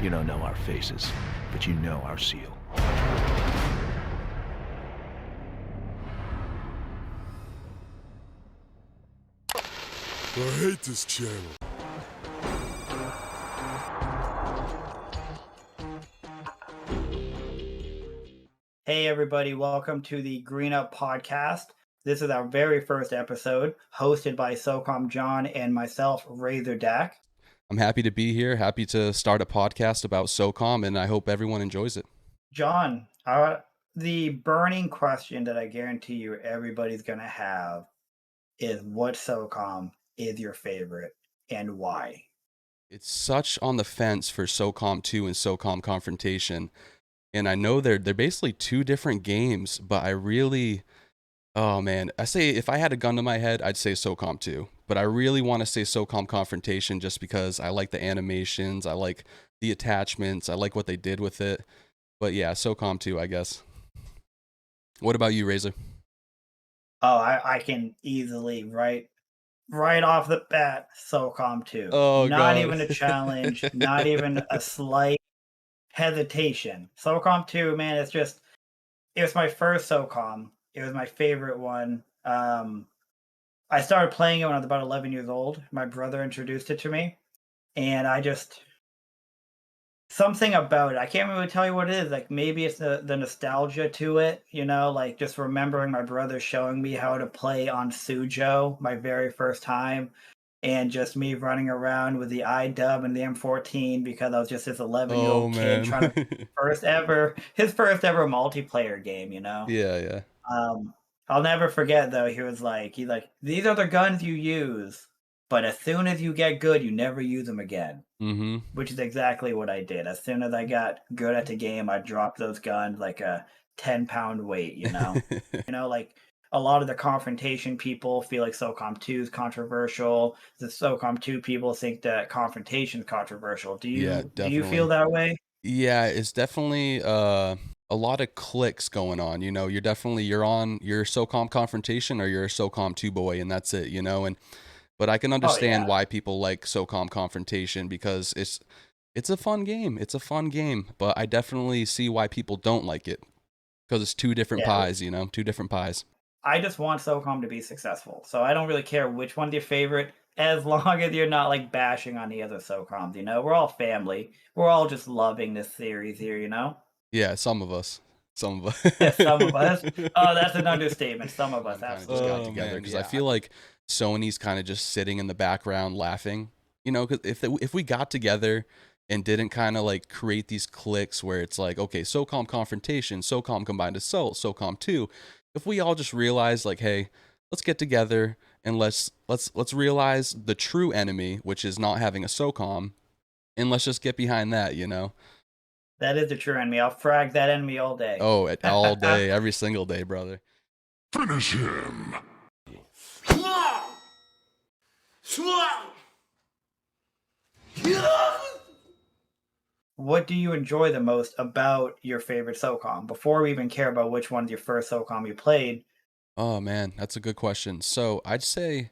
You don't know our faces, but you know our seal. I hate this channel. Hey everybody, welcome to the Green Up Podcast. This is our very first episode, hosted by SOCOMJohn and myself, Razor Dak. I'm happy to be here, happy to start a podcast about SOCOM, and I hope everyone enjoys it. John, the burning question that I guarantee you everybody's going to have is what SOCOM is your favorite and why? It's such on the fence for SOCOM 2 and SOCOM Confrontation, and I know they're basically two different games, but I really, oh man, I say if I had a gun to my head, I'd say SOCOM 2, but I really want to say SOCOM Confrontation just because I like the animations, I like the attachments, I like what they did with it, but yeah, SOCOM 2, I guess. What about you, Razor? Oh, I can easily, right off the bat, SOCOM 2. Oh, Not God. even a challenge, not even a slight hesitation. SOCOM 2, man, it was my first SOCOM. It was my favorite one. I started playing it when I was about 11 years old. My brother introduced it to me, and something about it. I can't really tell you what it is. Like maybe it's the nostalgia to it, like just remembering my brother showing me how to play on Sujo my very first time, and just me running around with the iDub and the M14 because I was just this 11-year-old kid man. trying to his first ever multiplayer game. Yeah. I'll never forget though. He's like, these are the guns you use, but as soon as you get good, you never use them again. Mm-hmm. Which is exactly what I did. As soon as I got good at the game, I dropped those guns like a 10-pound weight. Like a lot of the confrontation people feel like SOCOM 2 is controversial. The SOCOM 2 people think that confrontation is controversial. Do you feel that way? Yeah, it's definitely a lot of clicks going on. You're on your SOCOM Confrontation or you're a SOCOM 2 boy, and that's it. But I can understand why people like SOCOM Confrontation because it's a fun game. It's a fun game, but I definitely see why people don't like it because it's two different pies. Two different pies. I just want SOCOM to be successful, so I don't really care which one's your favorite, as long as you're not like bashing on the other SOCOMs. We're all family. We're all just loving this series here. Yeah, some of us. Yeah, some of us. Oh, that's an understatement. Some of us just got together because I feel like Sony's kind of just sitting in the background laughing. Because if we got together and didn't kind of like create these cliques where it's like, okay, SOCOM Confrontation, SOCOM Combined Assault, SOCOM 2, if we all just realize like, hey, let's get together and let's realize the true enemy, which is not having a SOCOM, and let's just get behind that. That is the true enemy. I'll frag that enemy all day. Oh, all day, every single day, brother. Finish him. What do you enjoy the most about your favorite SOCOM? Before we even care about which one's your first SOCOM you played. Oh man, that's a good question. So I'd say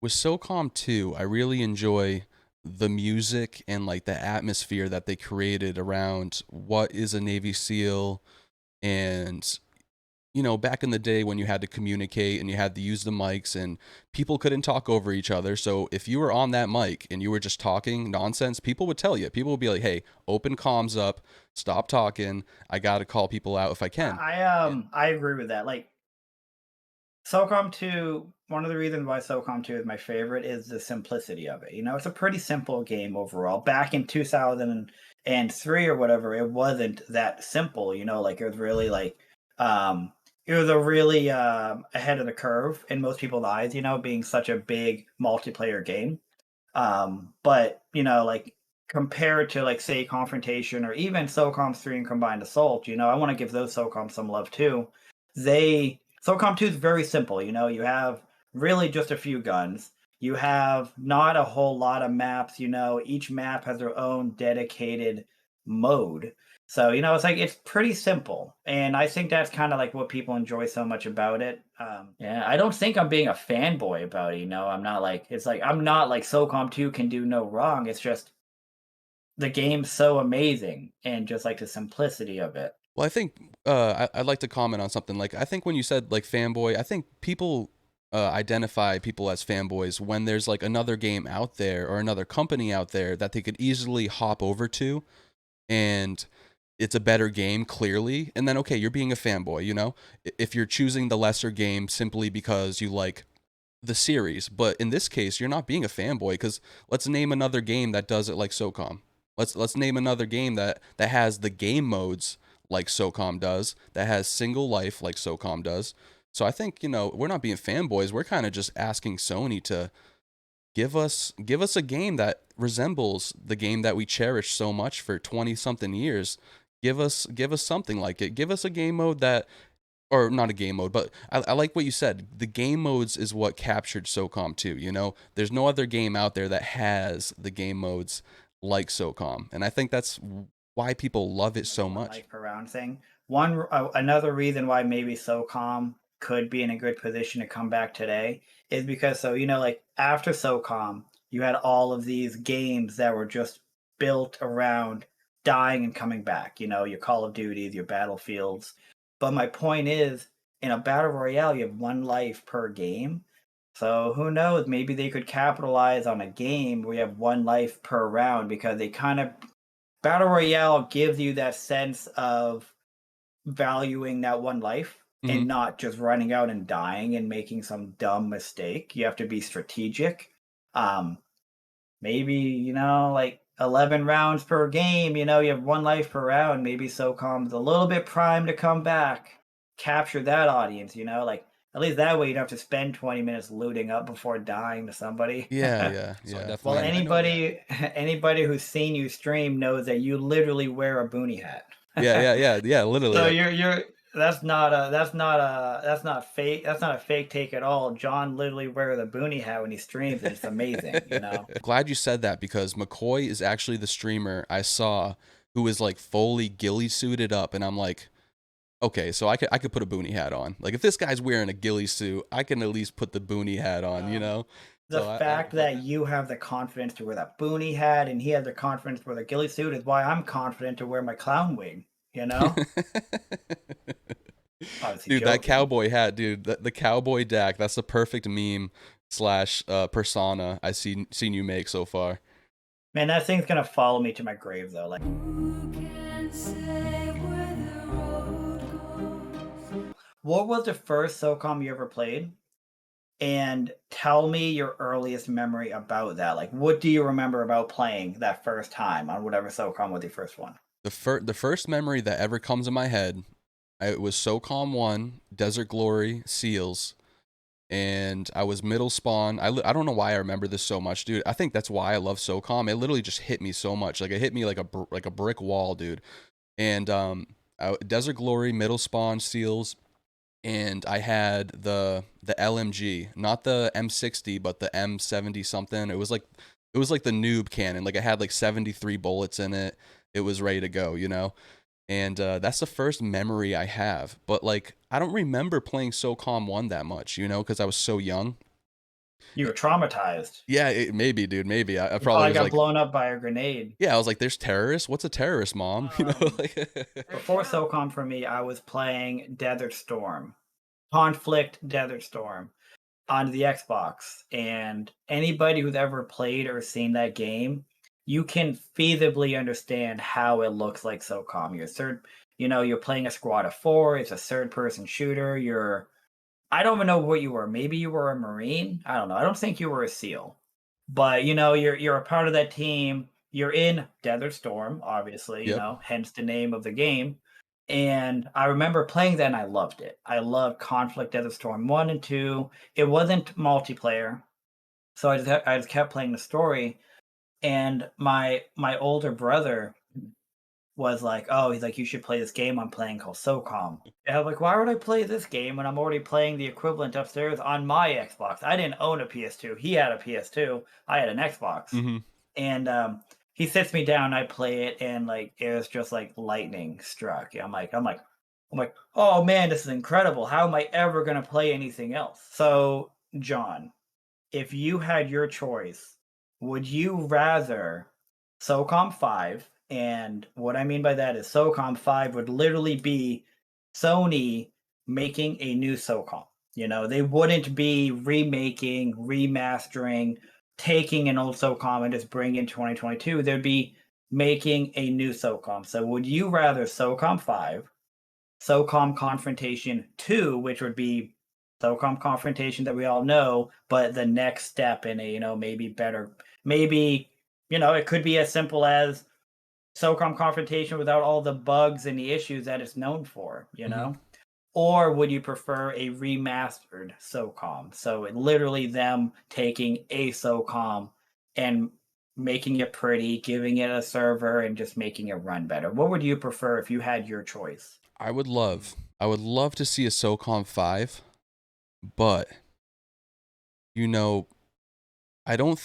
with SOCOM 2, I really enjoy the music and like the atmosphere that they created around what is a Navy SEAL. And back in the day when you had to communicate and you had to use the mics and people couldn't talk over each other. So if you were on that mic and you were just talking nonsense, people would tell you. People would be like, hey, open comms up, stop talking. I got to call people out if I can. I agree with that. Like SOCOM 2, one of the reasons why SOCOM 2 is my favorite is the simplicity of it. It's a pretty simple game overall. Back in 2003 or whatever, it wasn't that simple, like it was really like it was a really ahead of the curve in most people's eyes, being such a big multiplayer game. But like compared to like say Confrontation or even SOCOM 3 and Combined Assault, I want to give those SOCOM some love too. SOCOM 2 is very simple. You have really just a few guns. You have not a whole lot of maps. Each map has their own dedicated mode. So, it's pretty simple. And I think that's kind of like what people enjoy so much about it. I don't think I'm being a fanboy about it. I'm not like, it's like, I'm not like SOCOM 2 can do no wrong. It's just, the game's so amazing and just like the simplicity of it. Well, I think I'd like to comment on something. Like, I think when you said like fanboy, I think people identify people as fanboys when there's like another game out there or another company out there that they could easily hop over to, and it's a better game clearly. And then okay, you're being a fanboy, you know, if you're choosing the lesser game simply because you like the series. But in this case, you're not being a fanboy, because let's name another game that does it like SOCOM. Let's name another game that has the game modes like SOCOM does, that has single life like SOCOM does. So I think, you know, we're not being fanboys. We're kind of just asking Sony to give us a game that resembles the game that we cherish so much for 20 something years. Give us something like it. Give us a game mode that, or not a game mode, but I like what you said. The game modes is what captured SOCOM 2, you know? There's no other game out there that has the game modes like SOCOM. And I think that's why people love it so much. Life per round thing. Another reason why maybe SOCOM could be in a good position to come back today is because, so you know, like after SOCOM, you had all of these games that were just built around dying and coming back. You know, your Call of Duties, your Battlefields. But my point is, in a battle royale, you have one life per game. So who knows? Maybe they could capitalize on a game where you have one life per round, because they kind of, battle royale gives you that sense of valuing that one life and not just running out and dying and making some dumb mistake. You have to be strategic. Maybe, you know, like 11 rounds per game, you know, you have one life per round. Maybe SOCOM's a little bit primed to come back, capture that audience, you know, like at least that way you don't have to spend 20 minutes looting up before dying to somebody. Yeah. So I Yeah. definitely Well, I know that. anybody who's seen you stream knows that you literally wear a boonie hat. Yeah. Literally. So you're that's not fake. That's not a fake take at all. John literally wears a boonie hat when he streams, and it's amazing, you know. Glad you said that, because McCoy is actually the streamer I saw who is like fully ghillie suited up, and I'm like, okay, so I could put a boonie hat on. Like if this guy's wearing a ghillie suit, I can at least put the boonie hat on, you know. The So fact that you have the confidence to wear that boonie hat and he has the confidence to wear the ghillie suit is why I'm confident to wear my clown wig, you know? Obviously dude, that joking. cowboy hat, dude, the cowboy Dak, that's the perfect meme slash persona I seen you make so far. Man, that thing's gonna follow me to my grave though. Like, what was the first SOCOM you ever played? And tell me your earliest memory about that. Like, what do you remember about playing that first time on whatever SOCOM was your first one? The first memory that ever comes in my head, it was SOCOM 1, Desert Glory, Seals, and I was middle spawn. I don't know why I remember this so much, dude. I think that's why I love SOCOM. It literally just hit me so much. Like, it hit me like a brick wall, dude. And Desert Glory, middle spawn, Seals, and I had the LMG, not the M60, but the M70 something. It was like the noob cannon. Like, it had like 73 bullets in it. It was ready to go, you know? And that's the first memory I have. But like, I don't remember playing SOCOM 1 that much, you know, because I was so young. You were traumatized. Yeah, maybe, dude, maybe. I You probably was got like, blown up by a grenade. yeah, I was like, there's terrorists? What's a terrorist, mom? You know, like Before SOCOM for me, I was playing Desert Storm, Conflict Desert Storm on the Xbox. And anybody who's ever played or seen that game, you can feasibly understand how it looks like SOCOM. You're playing a squad of 4. It's a third-person shooter. I don't even know what you were. Maybe you were a Marine. I don't know. I don't think you were a SEAL, but you're a part of that team. You're in Desert Storm, obviously. Yep. Hence the name of the game. And I remember playing that, and I loved it. I loved Conflict Desert Storm 1 and 2. It wasn't multiplayer, so I just kept playing the story. And my older brother was like, "Oh, he's like, you should play this game I'm playing called SOCOM." And I'm like, "Why would I play this game when I'm already playing the equivalent upstairs on my Xbox?" I didn't own a PS2. He had a PS2. I had an Xbox. Mm-hmm. And he sits me down. I play it, and like it was just like lightning struck. I'm like, "Oh man, this is incredible. How am I ever gonna play anything else?" So, John, if you had your choice, would you rather SOCOM 5. And what I mean by that is SOCOM 5 would literally be Sony making a new SOCOM. You know, they wouldn't be remaking, remastering, taking an old SOCOM and just bring in 2022. They'd be making a new SOCOM. So would you rather SOCOM 5, SOCOM Confrontation 2, which would be SOCOM Confrontation that we all know, but the next step in a, you know, maybe better, maybe, you know, it could be as simple as SOCOM Confrontation without all the bugs and the issues that it's known for, you know? Or would you prefer a remastered SOCOM? So literally them taking a SOCOM and making it pretty, giving it a server, and just making it run better. What would you prefer if you had your choice? I would love to see a SOCOM 5, but you know, I don't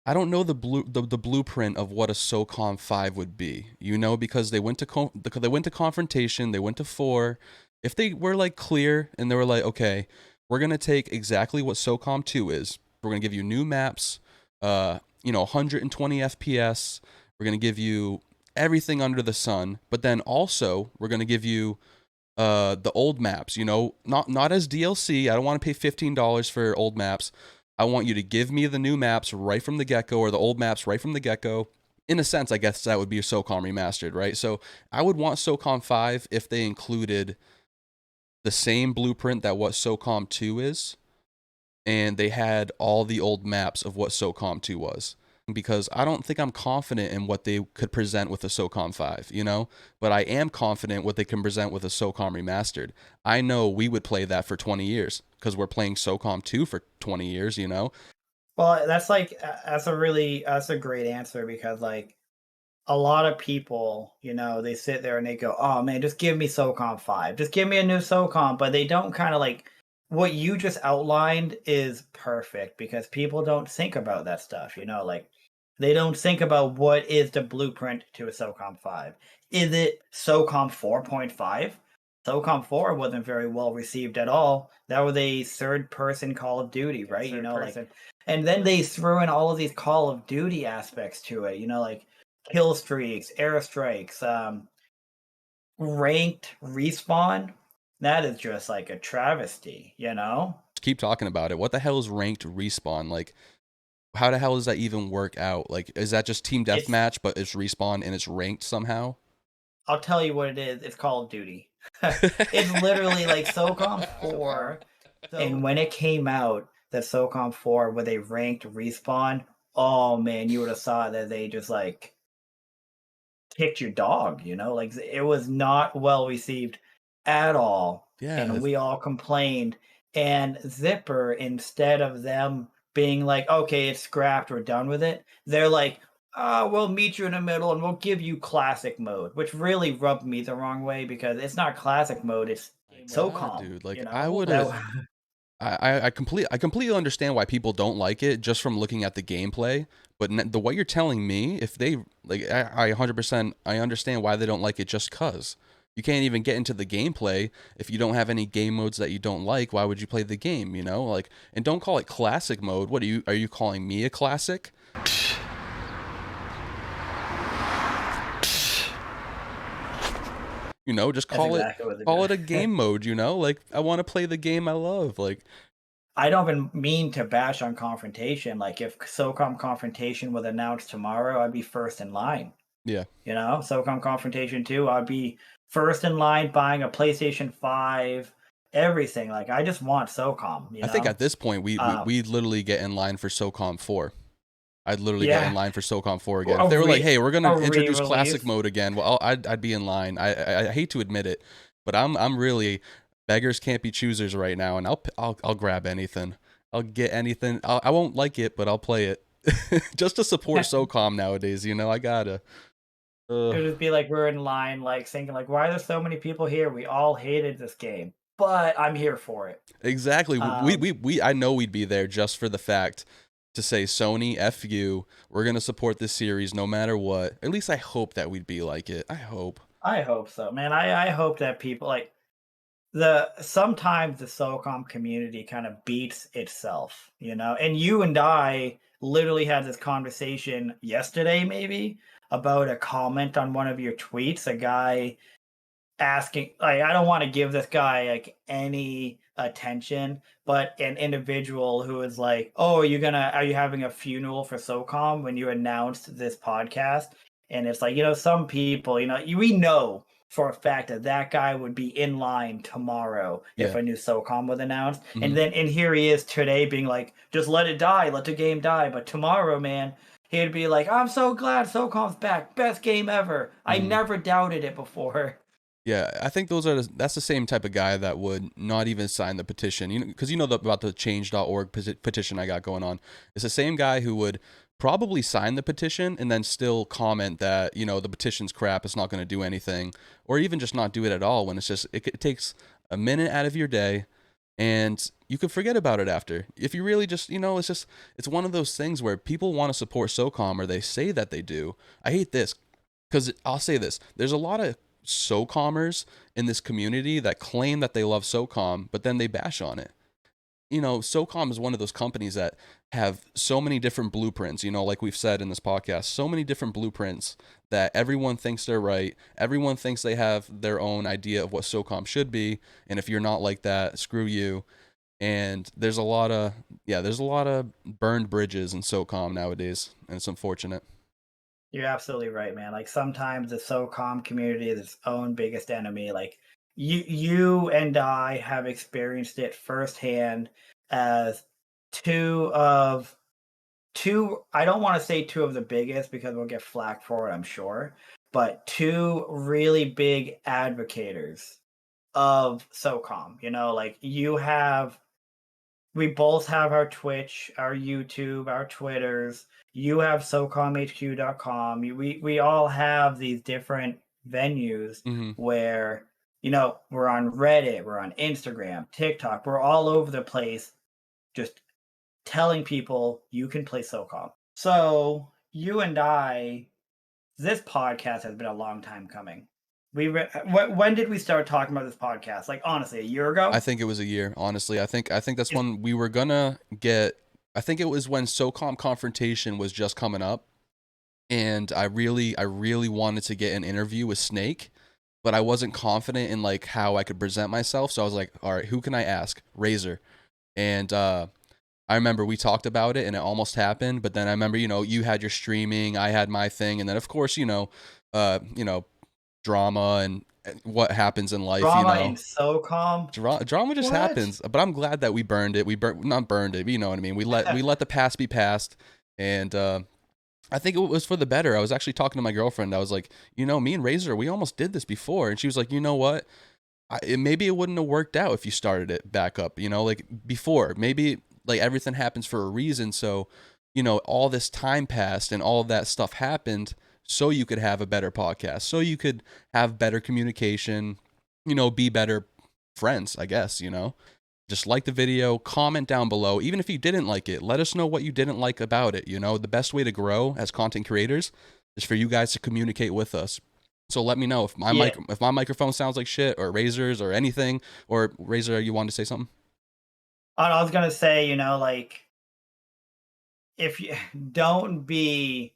know the blueprint of what a SOCOM 5 would be. You know, because they went to Confrontation, they went to 4. If they were like clear and they were like, okay, we're gonna take exactly what SOCOM 2 is. We're gonna give you new maps, 120 FPS. We're gonna give you everything under the sun, but then also we're gonna give you the old maps. You know, not as DLC. I don't want to pay $15 for old maps. I want you to give me the new maps right from the get-go, or the old maps right from the get-go. In a sense, I guess that would be a SOCOM remastered, right? So I would want SOCOM 5 if they included the same blueprint that what SOCOM 2 is, and they had all the old maps of what SOCOM 2 was. Because I don't think I'm confident in what they could present with a SOCOM 5, you know? But I am confident what they can present with a SOCOM remastered. I know we would play that for 20 years, because we're playing SOCOM 2 for 20 years, you know? Well, that's like that's a great answer, because like a lot of people, you know, they sit there and they go, "Oh man, just give me SOCOM 5. Just give me a new SOCOM." But they don't kind of like what you just outlined is perfect, because people don't think about that stuff, you know, like they don't think about what is the blueprint to a SOCOM 5. Is it SOCOM 4.5? SOCOM 4 wasn't very well received at all. That was a third person Call of Duty, right? You know, like, and then they threw in all of these Call of Duty aspects to it, you know, like kill streaks, airstrikes, ranked respawn. That is just like a travesty, you know? Keep talking about it. What the hell is ranked respawn? Like, how the hell does that even work out? Like, is that just team deathmatch, but it's respawn and it's ranked somehow? I'll tell you what it is. It's Call of Duty. It's literally like SOCOM 4. And when it came out, the SOCOM 4 with a ranked respawn, oh man, you would have saw that they just like kicked your dog, you know? Like it was not well received at all. Yeah. And we all complained. And Zipper, instead of them being like, okay, it's scrapped, we're done with it, they're like, oh, we'll meet you in the middle and we'll give you classic mode, which really rubbed me the wrong way, because it's not classic mode, it's SOCOM. Dude, like, you know? I would have. I completely understand why people don't like it just from looking at the gameplay. But the way you're telling me, if they like, I 100% I understand why they don't like it. Just cause you can't even get into the gameplay if you don't have any game modes that you don't like. Why would you play the game? You know, like, and don't call it classic mode. What are you calling me a classic? You know, just call it a game mode, you know? Like, I want to play the game I love. Like, I don't even mean to bash on Confrontation. Like, if SOCOM Confrontation was announced tomorrow, I'd be first in line. Yeah. You know, SOCOM Confrontation 2, I'd be first in line buying a PlayStation 5, everything. Like, I just want SOCOM, you know? I think at this point, we literally get in line for SOCOM 4. I'd literally get in line for SOCOM 4 again. If they were like, hey, we're going to introduce classic mode again, well, I'd be in line. I hate to admit it, but I'm really, beggars can't be choosers right now, and I'll grab anything. I'll get anything. I won't like it, but I'll play it. Just to support SOCOM nowadays, you know, I gotta. It would just be like we're in line, like thinking like, why are there so many people here? We all hated this game, but I'm here for it. Exactly. We I know we'd be there just for the fact to say, Sony, F you, we're going to support this series no matter what. At least I hope that we'd be like it. I hope so, man. I hope that people like sometimes the SOCOM community kind of beats itself, you know, and you and I literally had this conversation yesterday, maybe, about a comment on one of your tweets. A guy asking, like, I don't want to give this guy like any attention, but an individual who is like, "Oh, are you having a funeral for SOCOM when you announced this podcast?" And it's like, some people, we know for a fact that that guy would be in line tomorrow if Yeah. a new SOCOM was announced. Mhm. And here he is today being like, just let it die, let the game die. But tomorrow, man, he'd be like, I'm so glad SOCOM's back, best game ever. I Mhm. never doubted it before. Yeah, I think that's the same type of guy that would not even sign the petition. Because about the change.org petition I got going on. It's the same guy who would probably sign the petition and then still comment that, the petition's crap, it's not going to do anything, or even just not do it at all when it's just it takes a minute out of your day and you could forget about it after. If you really just, it's one of those things where people want to support SOCOM, or they say that they do. I hate this because I'll say this. There's a lot of SOCOMers in this community that claim that they love SOCOM, but then they bash on it. SOCOM is one of those companies that have so many different blueprints, like we've said in this podcast, so many different blueprints that everyone thinks they're right. Everyone thinks they have their own idea of what SOCOM should be. And if you're not like that, screw you. And there's a lot of burned bridges in SOCOM nowadays, and it's unfortunate. You're absolutely right, man. Like, sometimes the SOCOM community is its own biggest enemy. Like, you and I have experienced it firsthand as two of I don't want to say two of the biggest because we'll get flack for it, I'm sure, but two really big advocates of SOCOM. Like, we both have our Twitch, our YouTube, our Twitters. You have SOCOMHQ.com. We all have these different venues Mm-hmm. where, we're on Reddit, we're on Instagram, TikTok, we're all over the place just telling people you can play SOCOM. So you and I, this podcast has been a long time coming. When did we start talking about this podcast? Like, honestly, a year ago? I think it was a year, honestly. I think that's when we were gonna get. I think it was when SOCOM Confrontation was just coming up, and I really wanted to get an interview with Snake, but I wasn't confident in like how I could present myself. So I was like, all right, who can I ask? Razor. And I remember we talked about it, and it almost happened. But then I remember, you had your streaming, I had my thing, and then of course, drama and what happens in life, Drama in SOCOM. Drama just happens. But I'm glad that we burned it. Not burned it, but you know what I mean. We let the past be past, and I think it was for the better. I was actually talking to my girlfriend. I was like, me and Razor, we almost did this before, and she was like, you know what? Maybe it wouldn't have worked out if you started it back up. Like before, maybe like everything happens for a reason. So, all this time passed and all of that stuff happened so you could have a better podcast, so you could have better communication, be better friends, I guess, Just like the video, comment down below. Even if you didn't like it, let us know what you didn't like about it. The best way to grow as content creators is for you guys to communicate with us. So let me know if my if my microphone sounds like shit, or Razor's, or anything. Or Razor, you wanted to say something? I was gonna say, like, if you don't be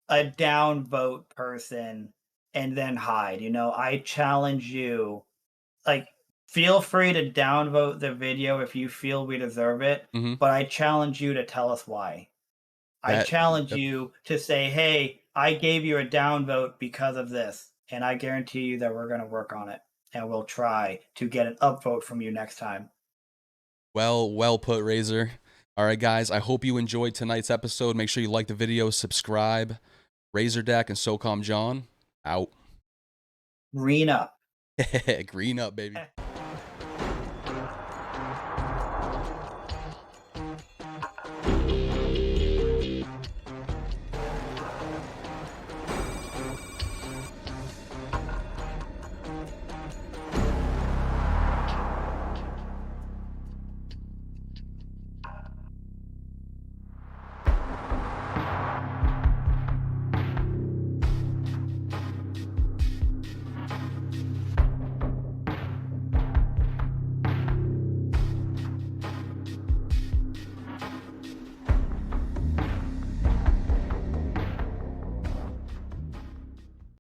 a downvote person and then hide. I challenge you. Like, feel free to downvote the video if you feel we deserve it, Mm-hmm. but I challenge you to tell us why. I challenge you to say, hey, I gave you a downvote because of this, and I guarantee you that we're going to work on it, and we'll try to get an upvote from you next time. Well put, Razor. All right, guys, I hope you enjoyed tonight's episode. Make sure you like the video, subscribe. Razor Deck and SOCOMJohn, out. Green up. Green up, baby.